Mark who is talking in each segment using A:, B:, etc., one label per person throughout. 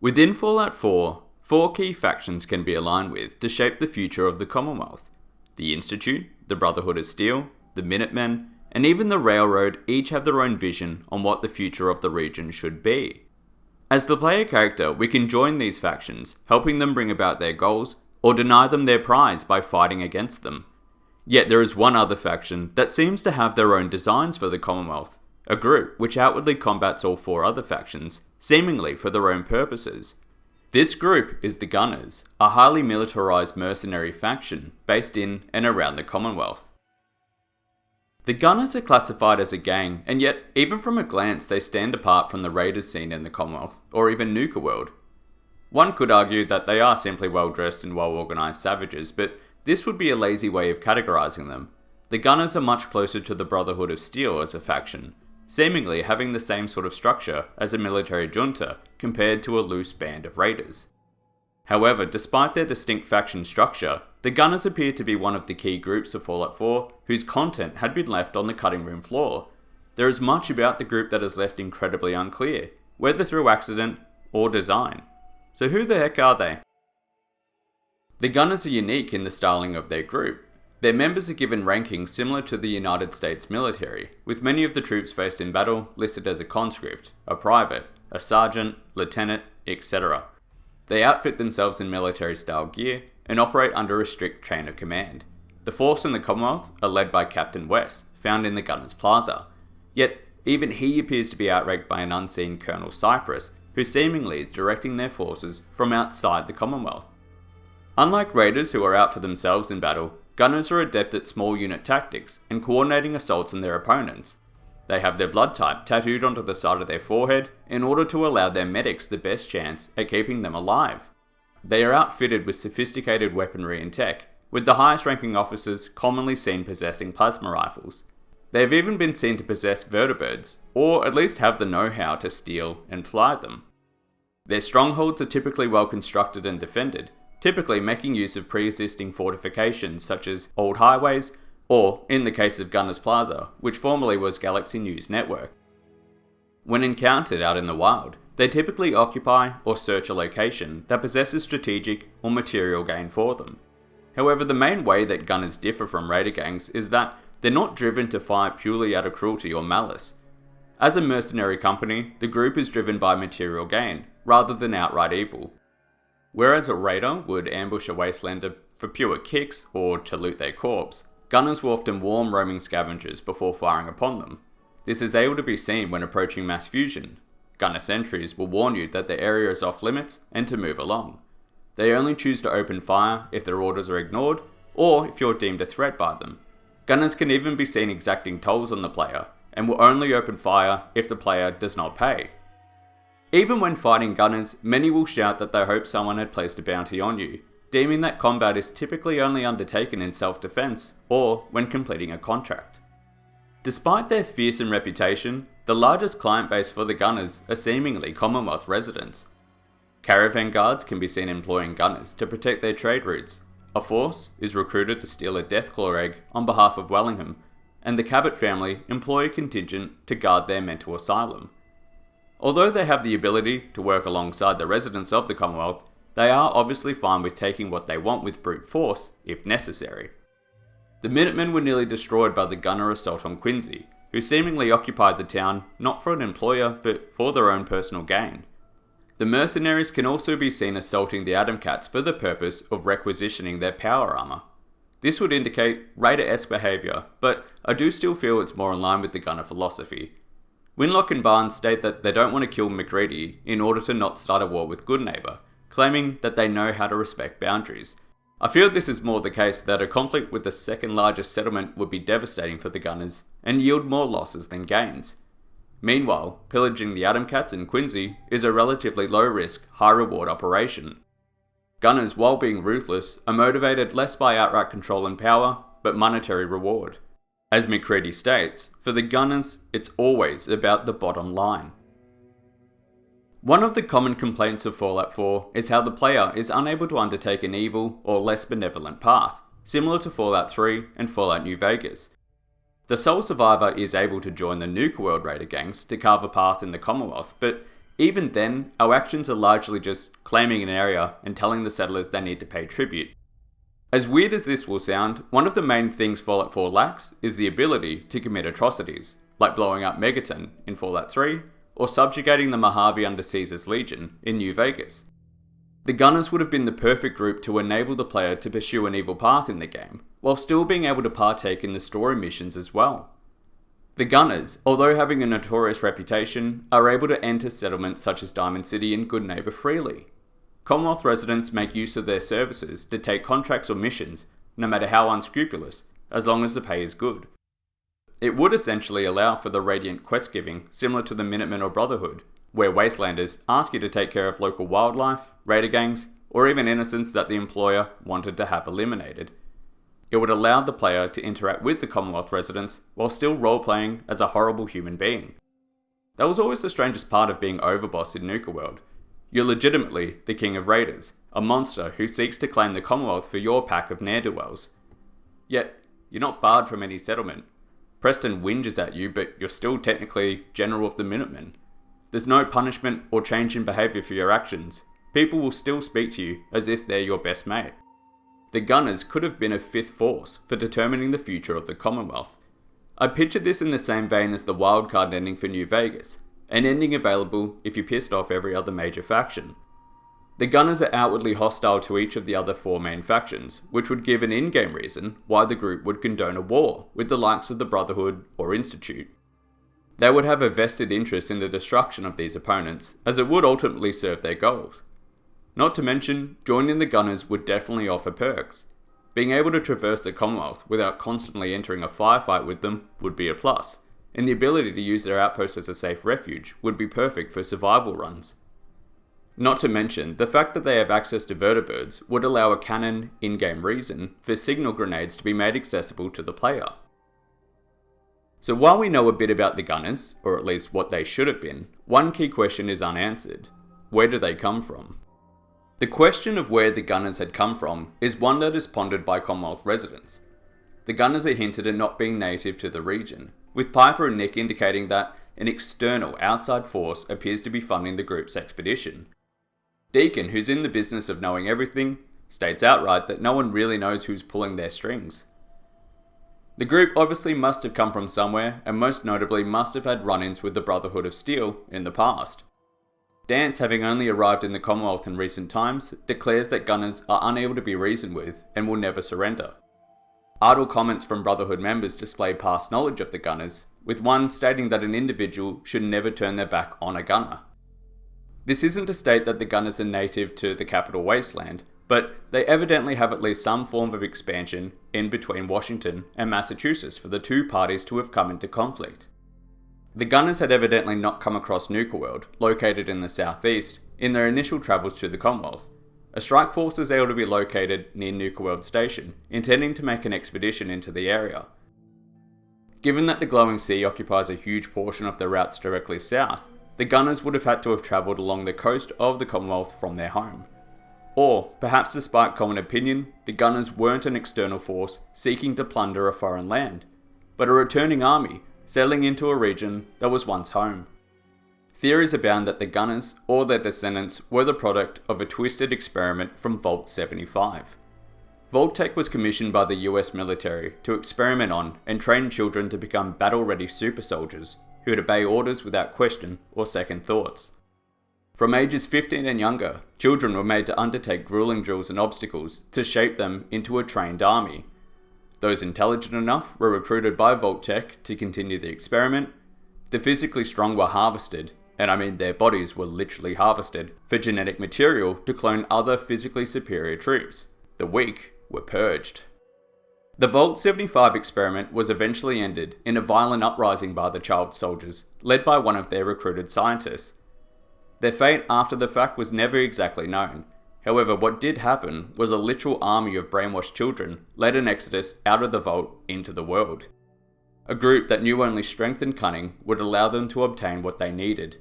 A: Within Fallout 4, 4 key factions can be aligned with to shape the future of the Commonwealth. The Institute, the Brotherhood of Steel, the Minutemen, and even the Railroad each have their own vision on what the future of the region should be. As the player character, we can join these factions, helping them bring about their goals, or deny them their prize by fighting against them. Yet there is one other faction that seems to have their own designs for the Commonwealth, a group which outwardly combats all 4 other factions, seemingly for their own purposes. This group is the Gunners, a highly militarized mercenary faction based in and around the Commonwealth. The Gunners are classified as a gang, and yet, even from a glance, they stand apart from the raiders seen in the Commonwealth, or even Nuka World. One could argue that they are simply well-dressed and well-organized savages, but this would be a lazy way of categorizing them. The Gunners are much closer to the Brotherhood of Steel as a faction, seemingly having the same sort of structure as a military junta compared to a loose band of raiders. However, despite their distinct faction structure, the Gunners appear to be one of the key groups of Fallout 4 whose content had been left on the cutting room floor. There is much about the group that is left incredibly unclear, whether through accident or design. So who the heck are they? The Gunners are unique in the styling of their group. Their members are given rankings similar to the United States military, with many of the troops faced in battle listed as a conscript, a private, a sergeant, lieutenant, etc. They outfit themselves in military-style gear and operate under a strict chain of command. The force in the Commonwealth are led by Captain West, found in the Gunners Plaza. Yet, even he appears to be outranked by an unseen Colonel Cypress, who seemingly is directing their forces from outside the Commonwealth. Unlike raiders who are out for themselves in battle, Gunners are adept at small unit tactics and coordinating assaults on their opponents. They have their blood type tattooed onto the side of their forehead in order to allow their medics the best chance at keeping them alive. They are outfitted with sophisticated weaponry and tech, with the highest ranking officers commonly seen possessing plasma rifles. They have even been seen to possess vertibirds, or at least have the know-how to steal and fly them. Their strongholds are typically well constructed and defended, typically making use of pre-existing fortifications such as old highways, or, in the case of Gunners Plaza, which formerly was Galaxy News Network. When encountered out in the wild, they typically occupy or search a location that possesses strategic or material gain for them. However, the main way that Gunners differ from raider gangs is that they're not driven to fight purely out of cruelty or malice. As a mercenary company, the group is driven by material gain, rather than outright evil. Whereas a raider would ambush a wastelander for pure kicks or to loot their corpse, Gunners will often warn roaming scavengers before firing upon them. This is able to be seen when approaching mass fusion. Gunner sentries will warn you that the area is off limits and to move along. They only choose to open fire if their orders are ignored, or if you're deemed a threat by them. Gunners can even be seen exacting tolls on the player, and will only open fire if the player does not pay. Even when fighting Gunners, many will shout that they hope someone had placed a bounty on you, deeming that combat is typically only undertaken in self-defense or when completing a contract. Despite their fearsome reputation, the largest client base for the Gunners are seemingly Commonwealth residents. Caravan guards can be seen employing Gunners to protect their trade routes. A force is recruited to steal a Deathclaw egg on behalf of Wellingham, and the Cabot family employ a contingent to guard their mental asylum. Although they have the ability to work alongside the residents of the Commonwealth, they are obviously fine with taking what they want with brute force, if necessary. The Minutemen were nearly destroyed by the Gunner assault on Quincy, who seemingly occupied the town not for an employer, but for their own personal gain. The mercenaries can also be seen assaulting the Atom Cats for the purpose of requisitioning their power armor. This would indicate Raider-esque behaviour, but I do still feel it's more in line with the Gunner philosophy. Winlock and Barnes state that they don't want to kill McReady in order to not start a war with Goodneighbour, claiming that they know how to respect boundaries. I feel this is more the case that a conflict with the second largest settlement would be devastating for the Gunners and yield more losses than gains. Meanwhile, pillaging the Atom Cats in Quincy is a relatively low-risk, high-reward operation. Gunners, while being ruthless, are motivated less by outright control and power, but monetary reward. As McCready states, for the Gunners, it's always about the bottom line. One of the common complaints of Fallout 4 is how the player is unable to undertake an evil or less benevolent path, similar to Fallout 3 and Fallout New Vegas. The sole survivor is able to join the Nuka World Raider gangs to carve a path in the Commonwealth, but Even then, our actions are largely just claiming an area and telling the settlers they need to pay tribute. As weird as this will sound, one of the main things Fallout 4 lacks is the ability to commit atrocities, like blowing up Megaton in Fallout 3, or subjugating the Mojave under Caesar's Legion in New Vegas. The Gunners would have been the perfect group to enable the player to pursue an evil path in the game, while still being able to partake in the story missions as well. The Gunners, although having a notorious reputation, are able to enter settlements such as Diamond City and Good Neighbor freely. Commonwealth residents make use of their services to take contracts or missions, no matter how unscrupulous, as long as the pay is good. It would essentially allow for the Radiant quest giving, similar to the Minutemen or Brotherhood, where Wastelanders ask you to take care of local wildlife, raider gangs, or even innocents that the employer wanted to have eliminated. It would allow the player to interact with the Commonwealth residents while still role-playing as a horrible human being. That was always the strangest part of being overboss in Nuka World. You're legitimately the king of raiders, a monster who seeks to claim the Commonwealth for your pack of ne'er-do-wells. Yet, you're not barred from any settlement. Preston whinges at you, but you're still technically General of the Minutemen. There's no punishment or change in behaviour for your actions. People will still speak to you as if they're your best mate. The Gunners could have been a fifth force for determining the future of the Commonwealth. I pictured this in the same vein as the wildcard ending for New Vegas, an ending available if you pissed off every other major faction. The Gunners are outwardly hostile to each of the other four main factions, which would give an in-game reason why the group would condone a war with the likes of the Brotherhood or Institute. They would have a vested interest in the destruction of these opponents, as it would ultimately serve their goals. Not to mention, joining the Gunners would definitely offer perks. Being able to traverse the Commonwealth without constantly entering a firefight with them would be a plus, and the ability to use their outpost as a safe refuge would be perfect for survival runs. Not to mention, the fact that they have access to vertibirds would allow a canon, in-game reason for signal grenades to be made accessible to the player. So while we know a bit about the Gunners, or at least what they should have been, one key question is unanswered. Where do they come from? The question of where the Gunners had come from is one that is pondered by Commonwealth residents. The Gunners are hinted at not being native to the region, with Piper and Nick indicating that an external outside force appears to be funding the group's expedition. Deacon, who's in the business of knowing everything, states outright that no one really knows who's pulling their strings. The group obviously must have come from somewhere, and most notably must have had run-ins with the Brotherhood of Steel in the past. Dance, having only arrived in the Commonwealth in recent times, declares that Gunners are unable to be reasoned with and will never surrender. Idle comments from Brotherhood members display past knowledge of the Gunners, with one stating that an individual should never turn their back on a Gunner. This isn't to state that the Gunners are native to the capital Wasteland, but they evidently have at least some form of expansion in between Washington and Massachusetts for the two parties to have come into conflict. The Gunners had evidently not come across Nuka World, located in the southeast, in their initial travels to the Commonwealth. A strike force is able to be located near Nuka World Station, intending to make an expedition into the area. Given that the Glowing Sea occupies a huge portion of the routes directly south, the Gunners would have had to have travelled along the coast of the Commonwealth from their home. Or, perhaps despite common opinion, the Gunners weren't an external force seeking to plunder a foreign land, but a returning army settling into a region that was once home. Theories abound that the Gunners, or their descendants, were the product of a twisted experiment from Vault 75. Vault-Tec was commissioned by the US military to experiment on and train children to become battle-ready super soldiers who would obey orders without question or second thoughts. From ages 15 and younger, children were made to undertake grueling drills and obstacles to shape them into a trained army. Those intelligent enough were recruited by Vault-Tec to continue the experiment. The physically strong were harvested, and I mean their bodies were literally harvested, for genetic material to clone other physically superior troops. The weak were purged. The Vault 75 experiment was eventually ended in a violent uprising by the child soldiers, led by one of their recruited scientists. Their fate after the fact was never exactly known. However, what did happen was a literal army of brainwashed children led an exodus out of the Vault into the world. A group that knew only strength and cunning would allow them to obtain what they needed.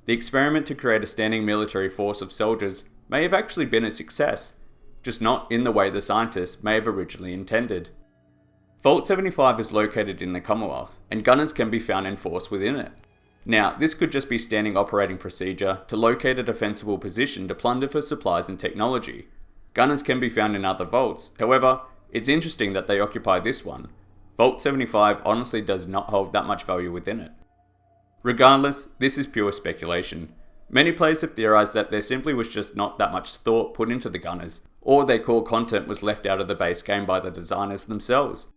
A: The experiment to create a standing military force of soldiers may have actually been a success, just not in the way the scientists may have originally intended. Vault 75 is located in the Commonwealth, and Gunners can be found in force within it. Now, this could just be standing operating procedure to locate a defensible position to plunder for supplies and technology. Gunners can be found in other vaults, however, it's interesting that they occupy this one. Vault 75 honestly does not hold that much value within it. Regardless, this is pure speculation. Many players have theorized that there simply was just not that much thought put into the gunners, or their core content was left out of the base game by the designers themselves.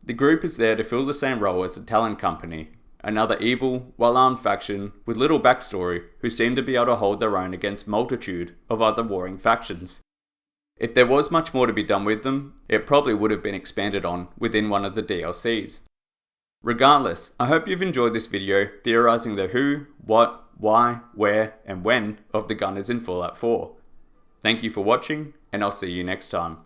A: The group is there to fill the same role as the Talon Company, another evil, well-armed faction with little backstory who seem to be able to hold their own against multitude of other warring factions. If there was much more to be done with them, it probably would have been expanded on within one of the DLCs. Regardless, I hope you've enjoyed this video theorizing the who, what, why, where, and when of the gunners in Fallout 4. Thank you for watching, and I'll see you next time.